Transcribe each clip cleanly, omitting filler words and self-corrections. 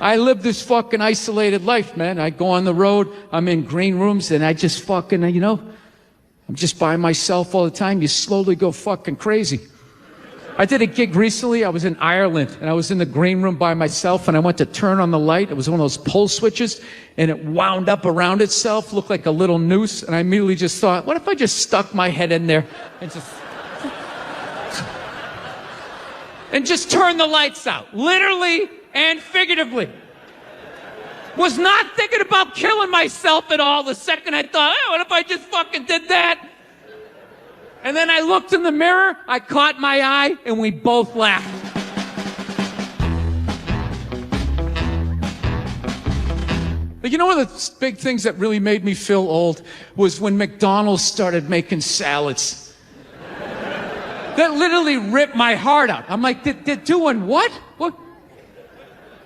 I live this fucking isolated life, man. I go on the road, I'm in green rooms, and I just fucking, I'm just by myself all the time. You slowly go fucking crazy. I did a gig recently. I was in Ireland, and I was in the green room by myself, and I went to turn on the light. It was one of those pull switches, and it wound up around itself, looked like a little noose, and I immediately just thought, what if I just stuck my head in there and just turned the lights out, literally and figuratively. Was not thinking about killing myself at all the second I thought, what if I just fucking did that? And then I looked in the mirror, I caught my eye, and we both laughed. But you know one of the big things that really made me feel old was when McDonald's started making salads. That literally ripped my heart out. I'm like, they're doing what? What?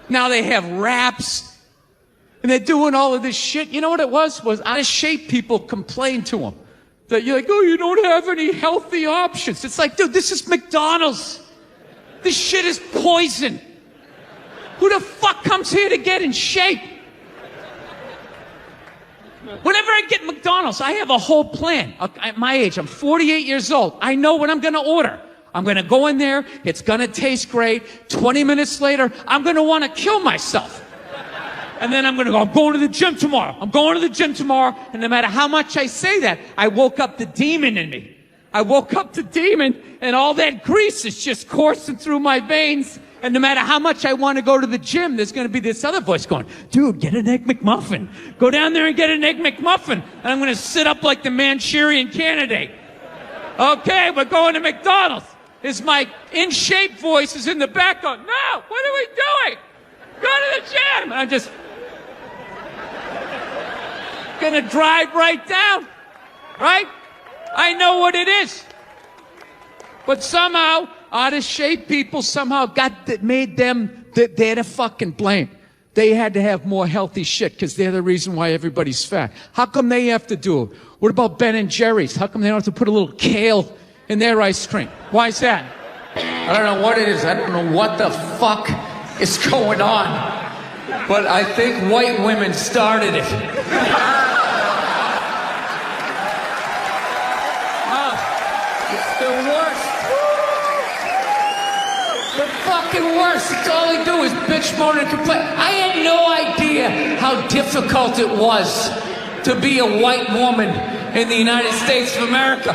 Now they have wraps, and they're doing all of this shit. You know what it was? Was out of shape people complained to them. That you're like, oh, you don't have any healthy options. It's like, dude, this is McDonald's. This shit is poison. Who the fuck comes here to get in shape? Whenever I get McDonald's, I have a whole plan. At my age, I'm 48 years old. I know what I'm going to order. I'm going to go in there. It's going to taste great. 20 minutes later, I'm going to want to kill myself. And then I'm going to go, I'm going to the gym tomorrow. I'm going to the gym tomorrow. And no matter how much I say that, I woke up the demon in me. I woke up the demon, and all that grease is just coursing through my veins. And no matter how much I want to go to the gym, there's going to be this other voice going, dude, get an Egg McMuffin. Go down there and get an Egg McMuffin. And I'm going to sit up like the Manchurian Candidate. Okay, we're going to McDonald's. Is my in-shape voice is in the back going, no, what are we doing? Go to the gym. And I'm just gonna drive right down, right? I know what it is. But somehow, out of shape people somehow made them, they're the fucking blame. They had to have more healthy shit because they're the reason why everybody's fat. How come they have to do it? What about Ben and Jerry's? How come they don't have to put a little kale in their ice cream? Why is that? I don't know what it is. I don't know what the fuck is going on. But I think white women started it. It's the worst. The fucking worst. It's all they do is bitch, moan, and complain. I had no idea how difficult it was to be a white woman in the United States of America.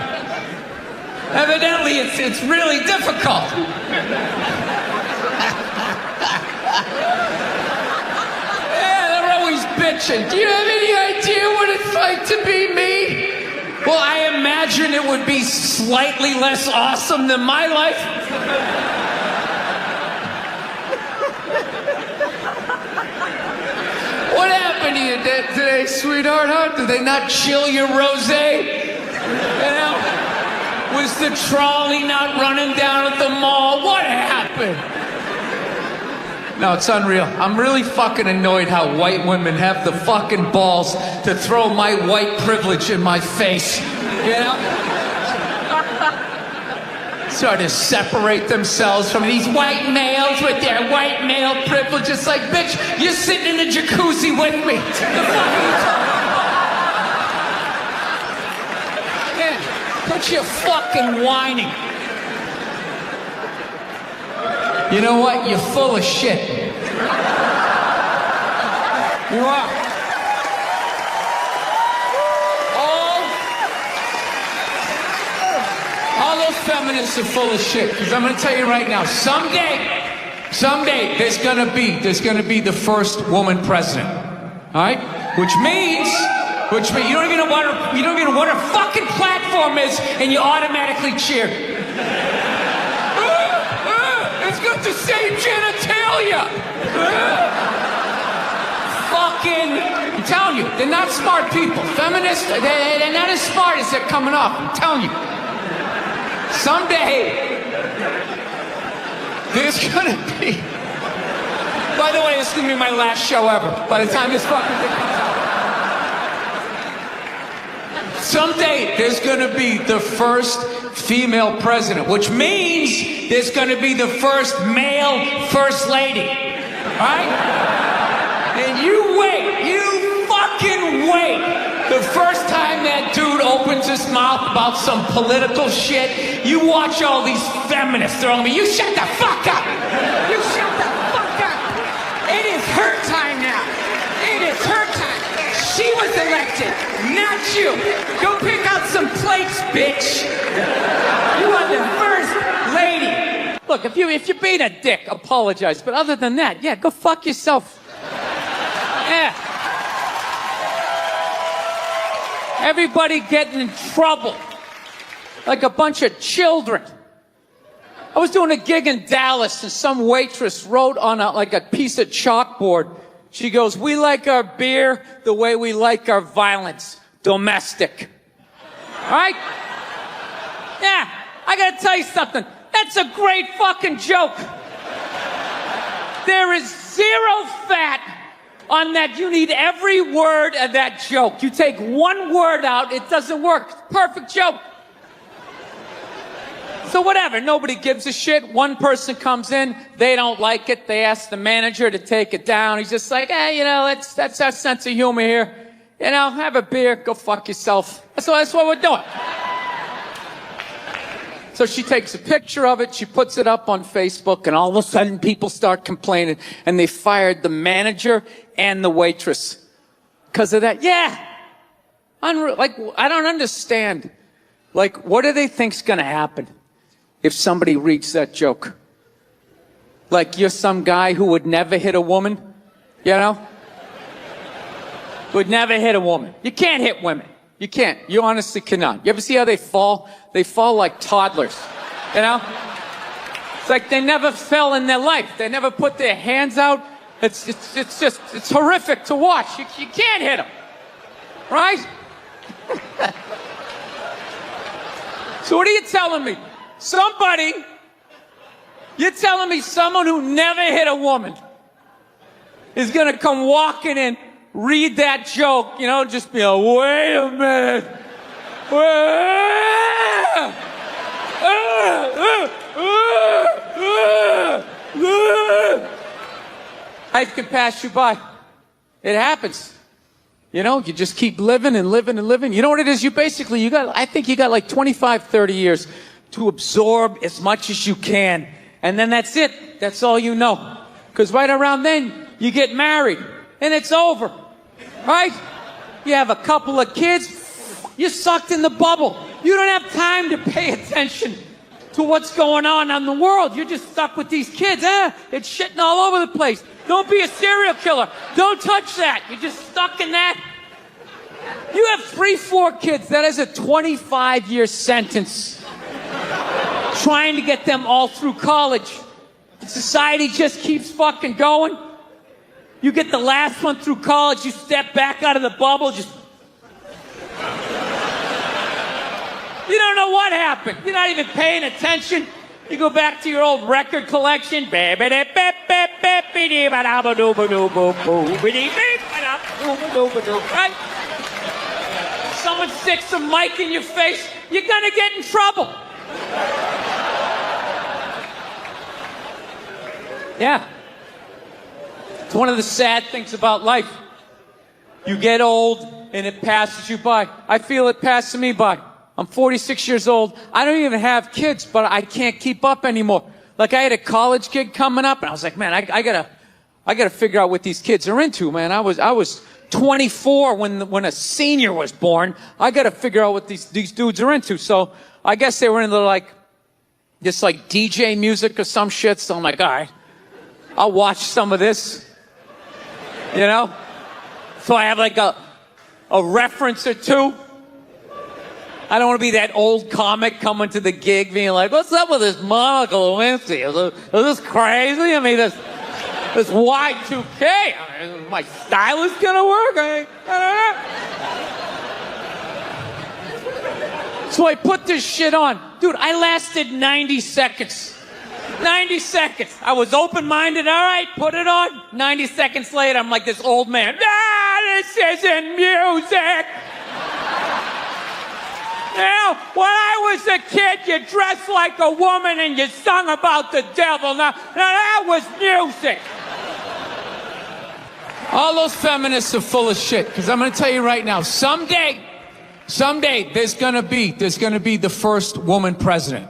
Evidently, it's really difficult. Bitching. Do you have any idea what it's like to be me? Well, I imagine it would be slightly less awesome than my life. What happened to you today, sweetheart? Huh? Did they not chill your rosé? You know? Was the trolley not running down at the mall? What happened? No, it's unreal. I'm really fucking annoyed how white women have the fucking balls to throw my white privilege in my face. You know? Sort of separate themselves from these white males with their white male privilege. It's like, bitch, you're sitting in the jacuzzi with me. The fuck are you talking about? Yeah, quit your fucking whining. You know what? You're full of shit. You are. All those feminists are full of shit. Because I'm going to tell you right now, someday, there's going to be the first woman president. All right? Which means you don't even know what her fucking platform is, and you automatically cheer. It's got the same genitalia. I'm telling you, they're not smart people. Feminists, they're not as smart as they're coming off. I'm telling you. Someday, there's gonna be. By the way, this is gonna be my last show ever. By the time this fucking thing comes out. Someday, there's gonna be the first female president, which means there's gonna be the first male first lady. All right? grade. The first time that dude opens his mouth about some political shit, you watch all these feminists throwing me, you shut the fuck up! You shut the fuck up! It is her time now. It is her time. She was elected, not you. Go pick out some plates, bitch. You are the first lady. Look, if you're being a dick, apologize. But other than that, yeah, go fuck yourself. Yeah. Everybody getting in trouble. Like a bunch of children. I was doing a gig in Dallas and some waitress wrote on a piece of chalkboard. She goes, "We like our beer the way we like our violence. Domestic." All right? Yeah, I gotta tell you something. That's a great fucking joke. There is zero fat on that. You need every word of that joke. You take one word out, it doesn't work. Perfect joke. So whatever, nobody gives a shit. One person comes in, they don't like it. They ask the manager to take it down. He's just like, hey, that's our sense of humor here. Have a beer, go fuck yourself. That's what we're doing. So she takes a picture of it, she puts it up on Facebook, and all of a sudden people start complaining, and they fired the manager and the waitress. Because of that. Yeah. Like, I don't understand. Like, what do they think's gonna happen if somebody reads that joke? Like, you're some guy who would never hit a woman, Would never hit a woman. You can't hit women. You can't. You honestly cannot. You ever see how they fall? They fall like toddlers, It's like they never fell in their life. They never put their hands out. It's horrific to watch. You can't hit them, right? So what are you telling me? You're telling me someone who never hit a woman is gonna come walking in, read that joke, just be like, wait a minute. Life can pass you by. It happens. You just keep living and living and living. You know what it is? I think you got like 25, 30 years to absorb as much as you can. And then that's it. That's all you know. Because right around then, you get married. And it's over. Right? You have a couple of kids. You're sucked in the bubble. You don't have time to pay attention to what's going on in the world. You're just stuck with these kids. It's shitting all over the place. Don't be a serial killer. Don't touch that. You're just stuck in that. You have 3, 4 kids. That is a 25-year sentence. Trying to get them all through college. Society just keeps fucking going. You get the last one through college, you step back out of the bubble, just... You don't know what happened. You're not even paying attention. You go back to your old record collection. Right? Someone sticks a mic in your face, you're gonna get in trouble. Yeah. It's one of the sad things about life. You get old and it passes you by. I feel it passing me by. I'm 46 years old. I don't even have kids, but I can't keep up anymore. Like, I had a college gig coming up, and I was like, man, I gotta figure out what these kids are into, man. I was 24 when a senior was born. I gotta figure out what these dudes are into. So I guess they were into this DJ music or some shit. So I'm like, all right, I'll watch some of this. So I have a reference or two. I don't want to be that old comic coming to the gig being like, what's up with this Monica Lewinsky? Is this crazy? I mean, this Y2K. I mean, my stylist gonna work? I don't know. So I put this shit on. Dude, I lasted 90 seconds. 90 seconds. I was open-minded. All right, put it on. 90 seconds later, I'm like this old man. This isn't music. Now, when I was a kid, you dressed like a woman and you sung about the devil. Now that was music. All those feminists are full of shit, because I'm going to tell you right now, someday, there's going to be the first woman president.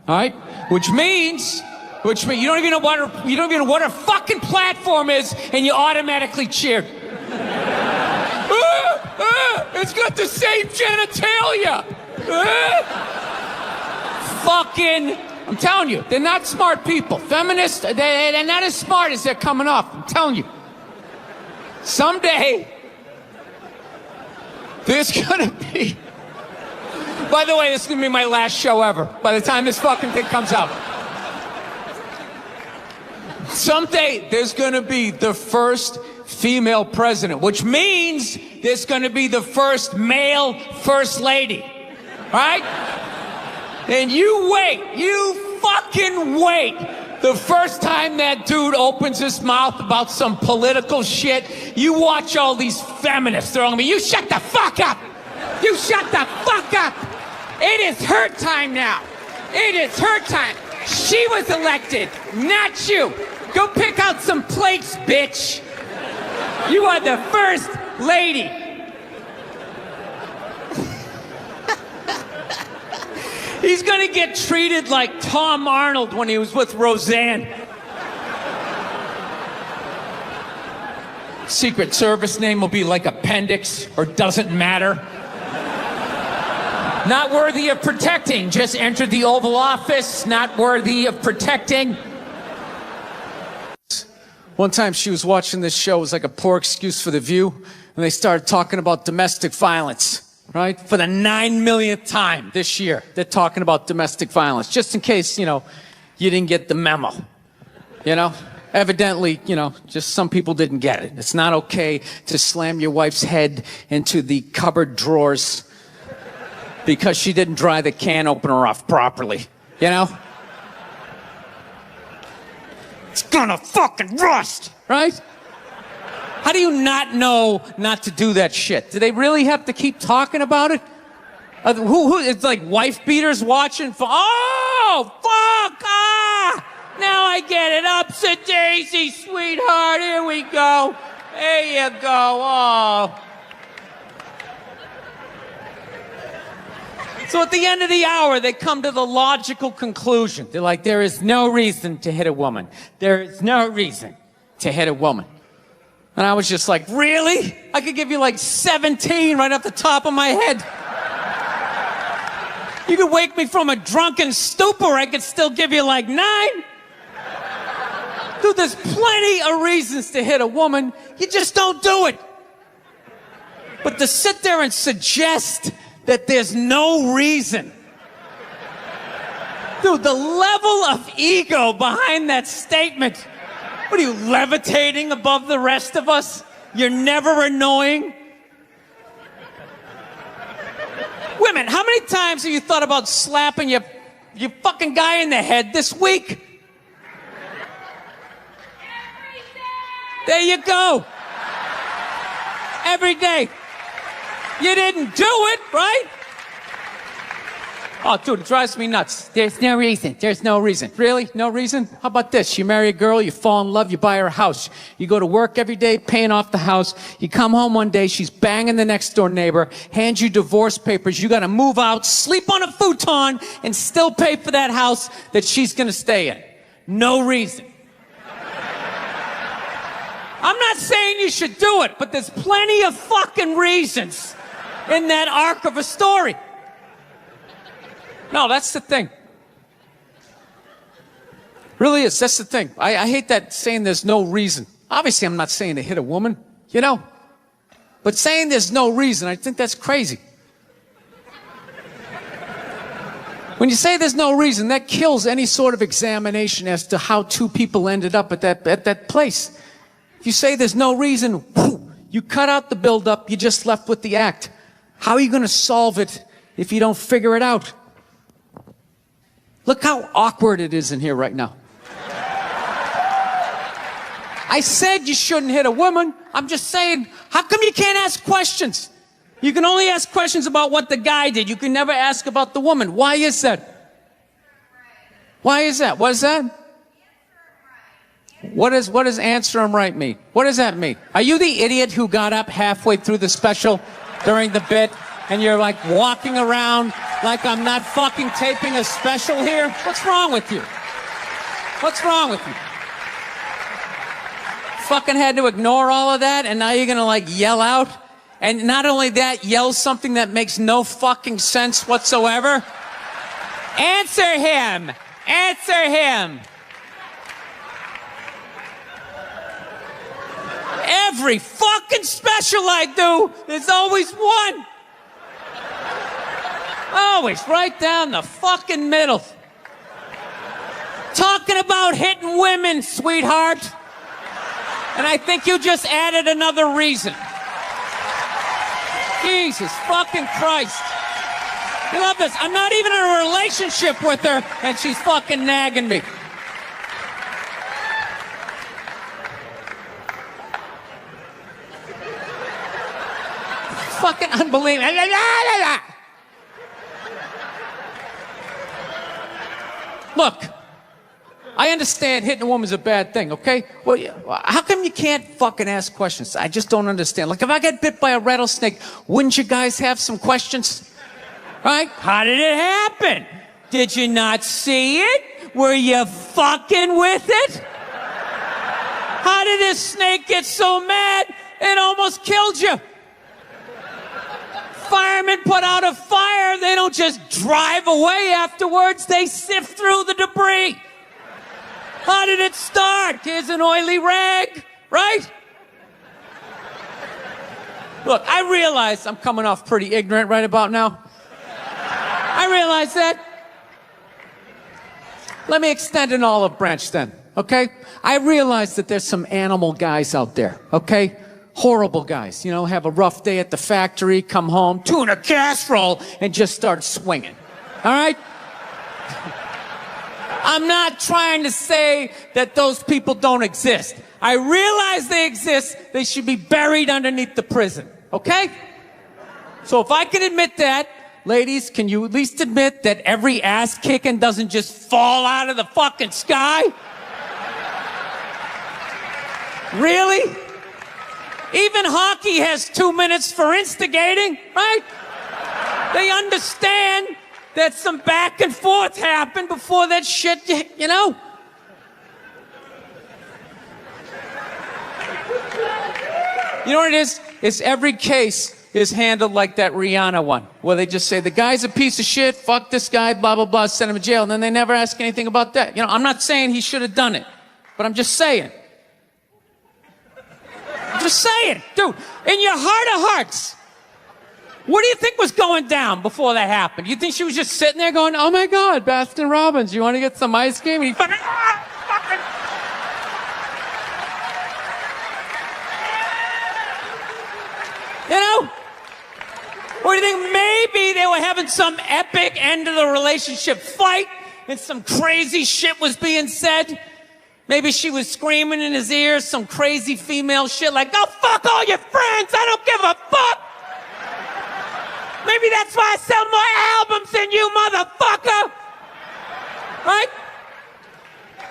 All right? Which means you don't even know what her fucking platform is, and you automatically cheer. It's got the same genitalia. Fucking, I'm telling you, they're not smart people. Feminists, they're not as smart as they're coming off. I'm telling you. Someday, there's gonna be... By the way, this is gonna be my last show ever, by the time this fucking thing comes out. Someday, there's gonna be the first female president, which means there's gonna be the first male first lady. Right? And you wait, you fucking wait. The first time that dude opens his mouth about some political shit, you watch all these feminists. They're all gonna be, you shut the fuck up! You shut the fuck up! It is her time now. It is her time. She was elected, not you. Go pick out some plates, bitch. You are the first lady. He's gonna get treated like Tom Arnold when he was with Roseanne. Secret Service name will be like Appendix or Doesn't Matter. Not worthy of protecting. Just entered the Oval Office. Not worthy of protecting. One time she was watching this show. It was like a poor excuse for The View. And they started talking about domestic violence. Right? For the 9 millionth time this year, they're talking about domestic violence. Just in case, you didn't get the memo. Evidently, just some people didn't get it. It's not okay to slam your wife's head into the cupboard drawers because she didn't dry the can opener off properly. It's gonna fucking rust, right? How do you not know not to do that shit? Do they really have to keep talking about it? It's like wife beaters watching. Oh, fuck! Ah! Now I get it. Upset daisy, sweetheart. Here we go. There you go. Oh. So at the end of the hour, they come to the logical conclusion. They're like, there is no reason to hit a woman. There is no reason to hit a woman. And I was just like, really? I could give you like 17 right off the top of my head. You could wake me from a drunken stupor, I could still give you like 9. Dude, there's plenty of reasons to hit a woman. You just don't do it. But to sit there and suggest that there's no reason. Dude, the level of ego behind that statement. What are you, levitating above the rest of us? You're never annoying? Women, how many times have you thought about slapping your fucking guy in the head this week? Every day. There you go. Every day. You didn't do it, right? Oh, dude, it drives me nuts. There's no reason. There's no reason. Really? No reason? How about this? You marry a girl, you fall in love, you buy her a house. You go to work every day, paying off the house. You come home one day, she's banging the next door neighbor, hands you divorce papers. You got to move out, sleep on a futon, and still pay for that house that she's going to stay in. No reason. I'm not saying you should do it, but there's plenty of fucking reasons in that arc of a story. No, that's the thing. Really is. That's the thing. I hate that saying there's no reason. Obviously, I'm not saying to hit a woman, But saying there's no reason, I think that's crazy. When you say there's no reason, that kills any sort of examination as to how two people ended up at that place. If you say there's no reason, you cut out the build-up, you're just left with the act. How are you going to solve it if you don't figure it out? Look how awkward it is in here right now. I said you shouldn't hit a woman. I'm just saying, how come you can't ask questions? You can only ask questions about what the guy did. You can never ask about the woman. Why is that? Why is that? What is that? What does answer him right mean? What does that mean? Are you the idiot who got up halfway through the special during the bit and you're like walking around like I'm not fucking taping a special here? What's wrong with you? What's wrong with you? Fucking had to ignore all of that and now you're gonna like yell out? And not only that, yell something that makes no fucking sense whatsoever? Answer him! Answer him! Every fucking special I do, there's always one. Always right down the fucking middle. Talking about hitting women, sweetheart. And I think you just added another reason. Jesus fucking Christ. You love this. I'm not even in a relationship with her, and she's fucking nagging me. Fucking unbelievable. Look, I understand hitting a woman's a bad thing, okay? Well, how come you can't fucking ask questions? I just don't understand. Like, if I get bit by a rattlesnake, wouldn't you guys have some questions? Right? How did it happen? Did you not see it? Were you fucking with it? How did this snake get so mad it almost killed you? Firemen put out a fire, they don't just drive away afterwards, they sift through the debris. How did it start? Here's an oily rag, right? Look, I realize I'm coming off pretty ignorant right about now. I realize that. Let me extend an olive branch then, okay? I realize that there's some animal guys out there, okay? Horrible guys, you know, have a rough day at the factory, come home, tuna casserole, and just start swinging. All right? I'm not trying to say that those people don't exist. I realize they exist. They should be buried underneath the prison. Okay? So if I can admit that, ladies, can you at least admit that every ass kicking doesn't just fall out of the fucking sky? Really? Even hockey has 2 minutes for instigating, right? They understand that some back and forth happened before that shit, you know? You know what it is? It's every case is handled like that Rihanna one, where they just say, the guy's a piece of shit, fuck this guy, blah, blah, blah, send him to jail, and then they never ask anything about that. You know, I'm not saying he should have done it, but I'm just saying. Just saying, dude, in your heart of hearts, what do you think was going down before that happened? You think she was just sitting there going, oh my God, Baskin Robbins, you want to get some ice cream? And he fucking, fucking. You know? Or do you think maybe they were having some epic end of the relationship fight and some crazy shit was being said? Maybe she was screaming in his ears some crazy female shit like, go fuck all your friends, I don't give a fuck. Maybe that's why I sell more albums than you, motherfucker. Right?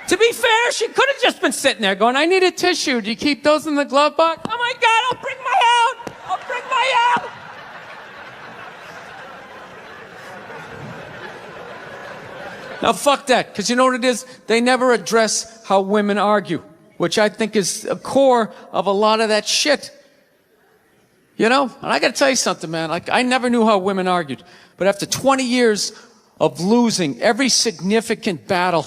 To be fair, she could have just been sitting there going, I need a tissue. Do you keep those in the glove box? Oh my God, I'll bring my out. I'll bring my out. Now, fuck that, because you know what it is? They never address how women argue, which I think is a core of a lot of that shit. You know? And I gotta tell you something, man. Like, I never knew how women argued. But after 20 years of losing every significant battle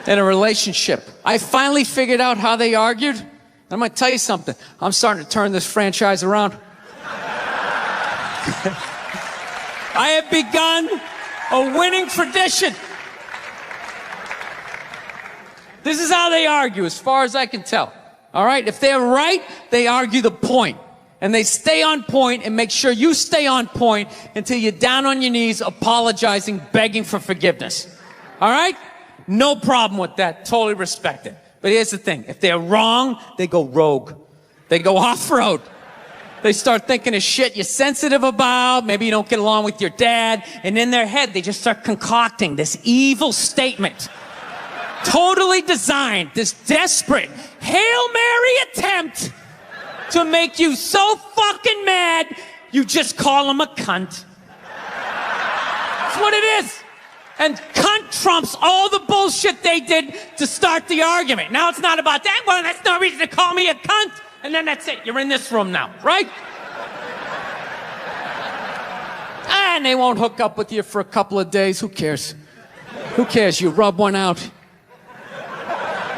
in a relationship, I finally figured out how they argued. And I'm gonna tell you something. I'm starting to turn this franchise around. I have begun a winning tradition. This is how they argue, as far as I can tell. All right? If they're right, they argue the point. And they stay on point and make sure you stay on point until you're down on your knees, apologizing, begging for forgiveness. All right? No problem with that. Totally respect it. But here's the thing. If they're wrong, they go rogue. They go off-road. They start thinking of shit you're sensitive about. Maybe you don't get along with your dad. And in their head, they just start concocting this evil statement. totally designed, this desperate Hail Mary attempt to make you so fucking mad, you just call him a cunt. That's what it is. And cunt trumps all the bullshit they did to start the argument. Now it's not about that. Well, that's no reason to call me a cunt. And then that's it. You're in this room now, right? And they won't hook up with you for a couple of days. Who cares? Who cares? You rub one out.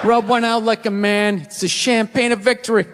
Rub one out like a man. It's the champagne of victory.